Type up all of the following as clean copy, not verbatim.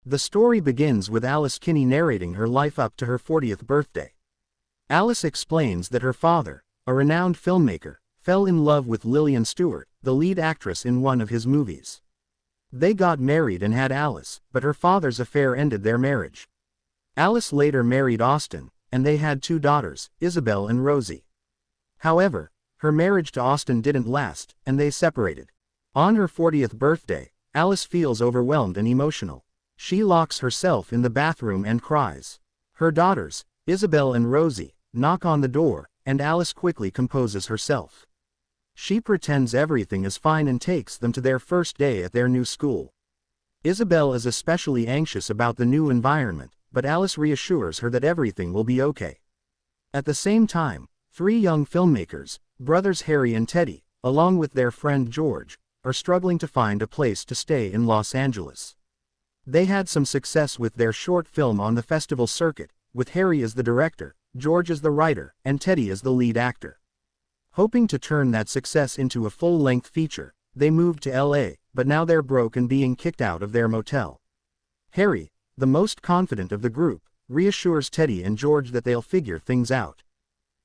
The story begins with Alice Kinney narrating her life up to her 40th birthday. Alice explains that her father, a renowned filmmaker, fell in love with Lillian Stewart, the lead actress in one of his movies. They got married and had Alice, but her father's affair ended their marriage. Alice later married Austin, and they had 2 daughters, Isabel and Rosie. However, her marriage to Austin didn't last, and they separated. On her 40th birthday, Alice feels overwhelmed and emotional. She locks herself in the bathroom and cries. Her daughters, Isabel and Rosie, knock on the door, and Alice quickly composes herself. She pretends everything is fine and takes them to their first day at their new school. Isabel is especially anxious about the new environment, but Alice reassures her that everything will be okay. At the same time, 3 young filmmakers, brothers Harry and Teddy, along with their friend George, are struggling to find a place to stay in Los Angeles. They had some success with their short film on the festival circuit, with Harry as the director, George as the writer, and Teddy as the lead actor. Hoping to turn that success into a full-length feature, they moved to LA, but now they're broke and being kicked out of their motel. Harry, the most confident of the group, reassures Teddy and George that they'll figure things out.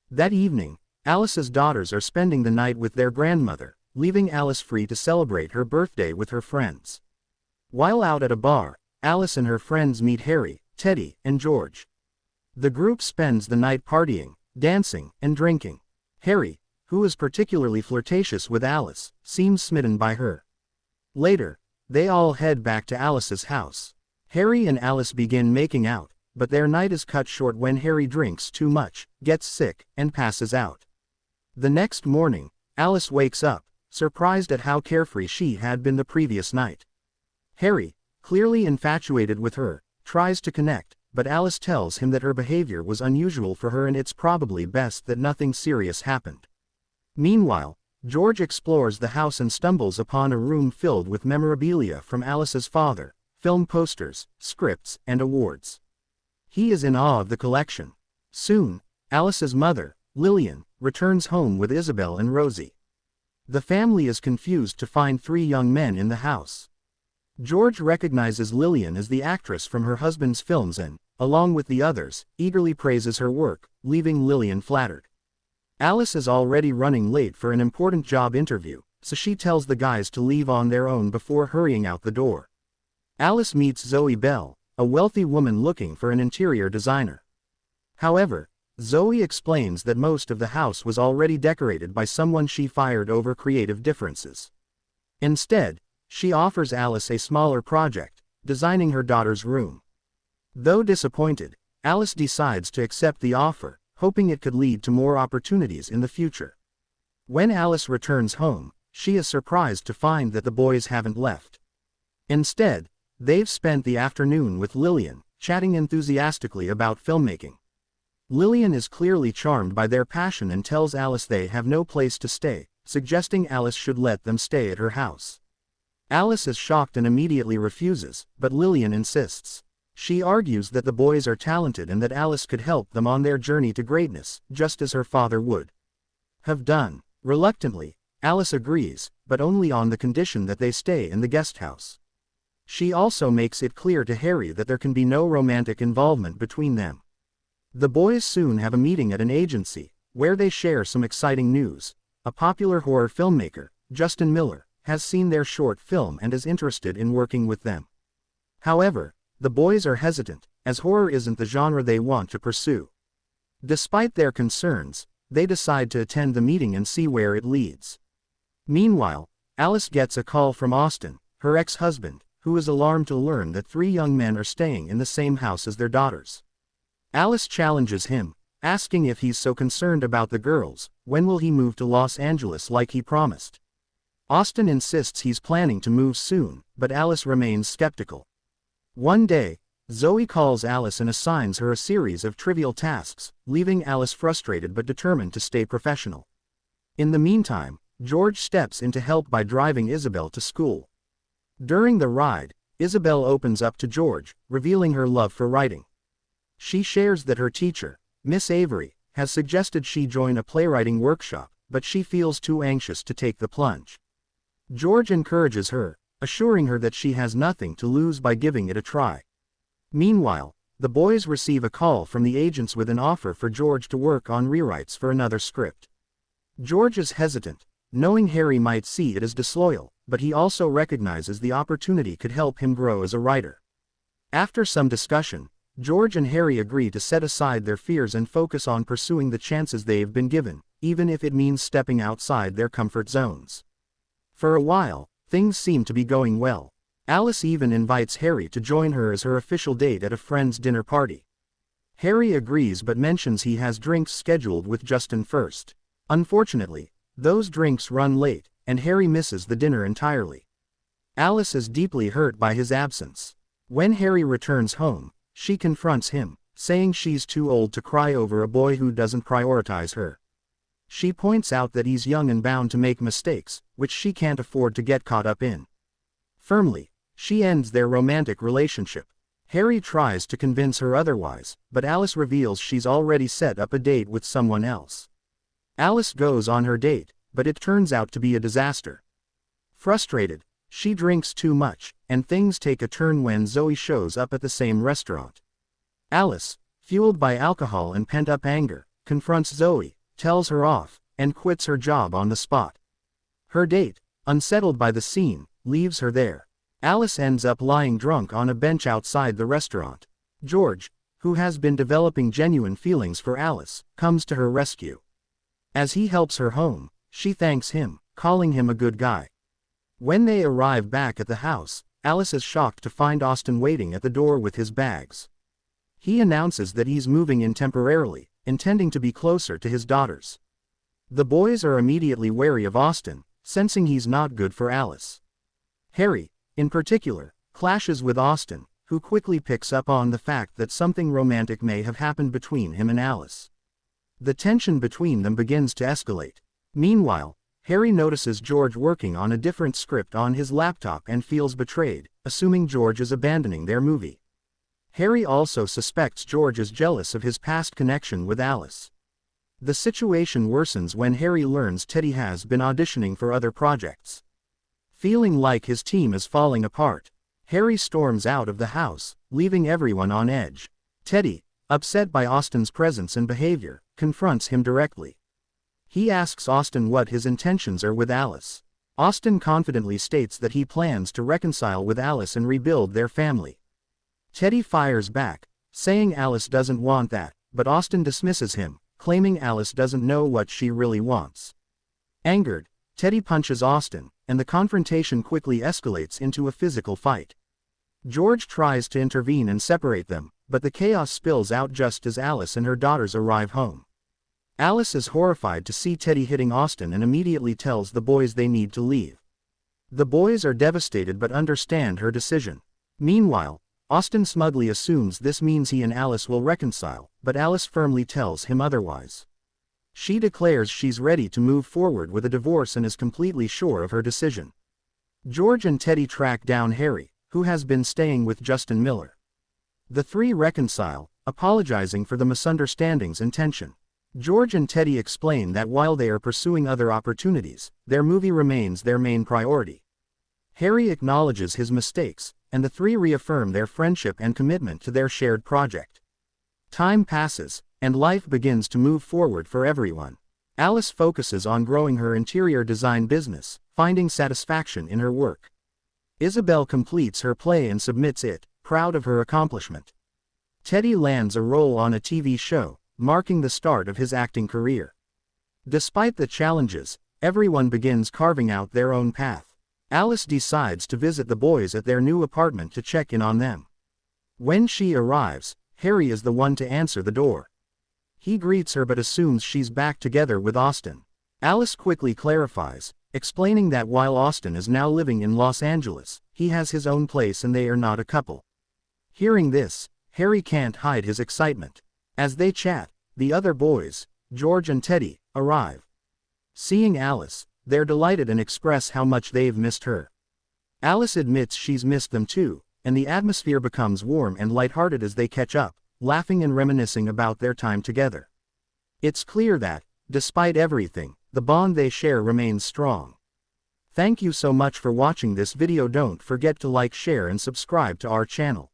That evening, Alice's daughters are spending the night with their grandmother, leaving Alice free to celebrate her birthday with her friends. While out at a bar, Alice and her friends meet Harry, Teddy, and George. The group spends the night partying, dancing, and drinking. Harry, who is particularly flirtatious with Alice, seems smitten by her. Later, they all head back to Alice's house. Harry and Alice begin making out, but their night is cut short when Harry drinks too much, gets sick, and passes out. The next morning, Alice wakes up, surprised at how carefree she had been the previous night. Harry, clearly infatuated with her, tries to connect, but Alice tells him that her behavior was unusual for her and it's probably best that nothing serious happened. Meanwhile, George explores the house and stumbles upon a room filled with memorabilia from Alice's father, film posters, scripts, and awards. He is in awe of the collection. Soon, Alice's mother, Lillian, returns home with Isabel and Rosie. The family is confused to find 3 young men in the house. George recognizes Lillian as the actress from her husband's films and, along with the others, eagerly praises her work, leaving Lillian flattered. Alice is already running late for an important job interview, so she tells the guys to leave on their own before hurrying out the door. Alice meets Zoe Bell, a wealthy woman looking for an interior designer. However, Zoe explains that most of the house was already decorated by someone she fired over creative differences. Instead, she offers Alice a smaller project, designing her daughter's room. Though disappointed, Alice decides to accept the offer, hoping it could lead to more opportunities in the future. When Alice returns home, she is surprised to find that the boys haven't left. Instead, they've spent the afternoon with Lillian, chatting enthusiastically about filmmaking. Lillian is clearly charmed by their passion and tells Alice they have no place to stay, suggesting Alice should let them stay at her house. Alice is shocked and immediately refuses, but Lillian insists. She argues that the boys are talented and that Alice could help them on their journey to greatness, just as her father would have done. Reluctantly, Alice agrees, but only on the condition that they stay in the guest house. She also makes it clear to Harry that there can be no romantic involvement between them. The boys soon have a meeting at an agency, where they share some exciting news. A popular horror filmmaker, Justin Miller, has seen their short film and is interested in working with them. However, the boys are hesitant, as horror isn't the genre they want to pursue. Despite their concerns, they decide to attend the meeting and see where it leads. Meanwhile, Alice gets a call from Austin, her ex-husband, who is alarmed to learn that 3 young men are staying in the same house as their daughters. Alice challenges him, asking if he's so concerned about the girls, when will he move to Los Angeles like he promised. Austin insists he's planning to move soon, but Alice remains skeptical. One day, Zoe calls Alice and assigns her a series of trivial tasks, leaving Alice frustrated but determined to stay professional. In the meantime, George steps in to help by driving Isabel to school. During the ride, Isabel opens up to George, revealing her love for writing. She shares that her teacher, Miss Avery, has suggested she join a playwriting workshop, but she feels too anxious to take the plunge. George encourages her, assuring her that she has nothing to lose by giving it a try. Meanwhile, the boys receive a call from the agents with an offer for George to work on rewrites for another script. George is hesitant, knowing Harry might see it as disloyal, but he also recognizes the opportunity could help him grow as a writer. After some discussion, George and Harry agree to set aside their fears and focus on pursuing the chances they've been given, even if it means stepping outside their comfort zones. For a while, things seem to be going well. Alice even invites Harry to join her as her official date at a friend's dinner party. Harry agrees but mentions he has drinks scheduled with Justin first. Unfortunately, those drinks run late, and Harry misses the dinner entirely. Alice is deeply hurt by his absence. When Harry returns home, she confronts him, saying she's too old to cry over a boy who doesn't prioritize her. She points out that he's young and bound to make mistakes, which she can't afford to get caught up in. Firmly, she ends their romantic relationship. Harry tries to convince her otherwise, but Alice reveals she's already set up a date with someone else. Alice goes on her date, but it turns out to be a disaster. Frustrated, she drinks too much, and things take a turn when Zoe shows up at the same restaurant. Alice, fueled by alcohol and pent-up anger, confronts Zoe, tells her off, and quits her job on the spot. Her date, unsettled by the scene, leaves her there. Alice ends up lying drunk on a bench outside the restaurant. George, who has been developing genuine feelings for Alice, comes to her rescue. As he helps her home, she thanks him, calling him a good guy. When they arrive back at the house, Alice is shocked to find Austin waiting at the door with his bags. He announces that he's moving in temporarily, intending to be closer to his daughters. The boys are immediately wary of Austin, sensing he's not good for Alice. Harry, in particular, clashes with Austin, who quickly picks up on the fact that something romantic may have happened between him and Alice. The tension between them begins to escalate. Meanwhile, Harry notices George working on a different script on his laptop and feels betrayed, assuming George is abandoning their movie. Harry also suspects George is jealous of his past connection with Alice. The situation worsens when Harry learns Teddy has been auditioning for other projects. Feeling like his team is falling apart, Harry storms out of the house, leaving everyone on edge. Teddy, upset by Austin's presence and behavior, confronts him directly. He asks Austin what his intentions are with Alice. Austin confidently states that he plans to reconcile with Alice and rebuild their family. Teddy fires back, saying Alice doesn't want that, but Austin dismisses him, claiming Alice doesn't know what she really wants. Angered, Teddy punches Austin, and the confrontation quickly escalates into a physical fight. George tries to intervene and separate them, but the chaos spills out just as Alice and her daughters arrive home. Alice is horrified to see Teddy hitting Austin and immediately tells the boys they need to leave. The boys are devastated but understand her decision. Meanwhile, Austin smugly assumes this means he and Alice will reconcile, but Alice firmly tells him otherwise. She declares she's ready to move forward with a divorce and is completely sure of her decision. George and Teddy track down Harry, who has been staying with Justin Miller. The three reconcile, apologizing for the misunderstandings and tension. George and Teddy explain that while they are pursuing other opportunities, their movie remains their main priority. Harry acknowledges his mistakes, and the three reaffirm their friendship and commitment to their shared project. Time passes, and life begins to move forward for everyone. Alice focuses on growing her interior design business, finding satisfaction in her work. Isabel completes her play and submits it, proud of her accomplishment. Teddy lands a role on a TV show, marking the start of his acting career. Despite the challenges, everyone begins carving out their own path. Alice decides to visit the boys at their new apartment to check in on them. When she arrives, Harry is the one to answer the door. He greets her but assumes she's back together with Austin. Alice quickly clarifies, explaining that while Austin is now living in Los Angeles, he has his own place and they are not a couple. Hearing this, Harry can't hide his excitement. As they chat, the other boys, George and Teddy, arrive. Seeing Alice, they're delighted and express how much they've missed her. Alice admits she's missed them too, and the atmosphere becomes warm and lighthearted as they catch up, laughing and reminiscing about their time together. It's clear that, despite everything, the bond they share remains strong. Thank you so much for watching this video. Don't forget to like, share and subscribe to our channel.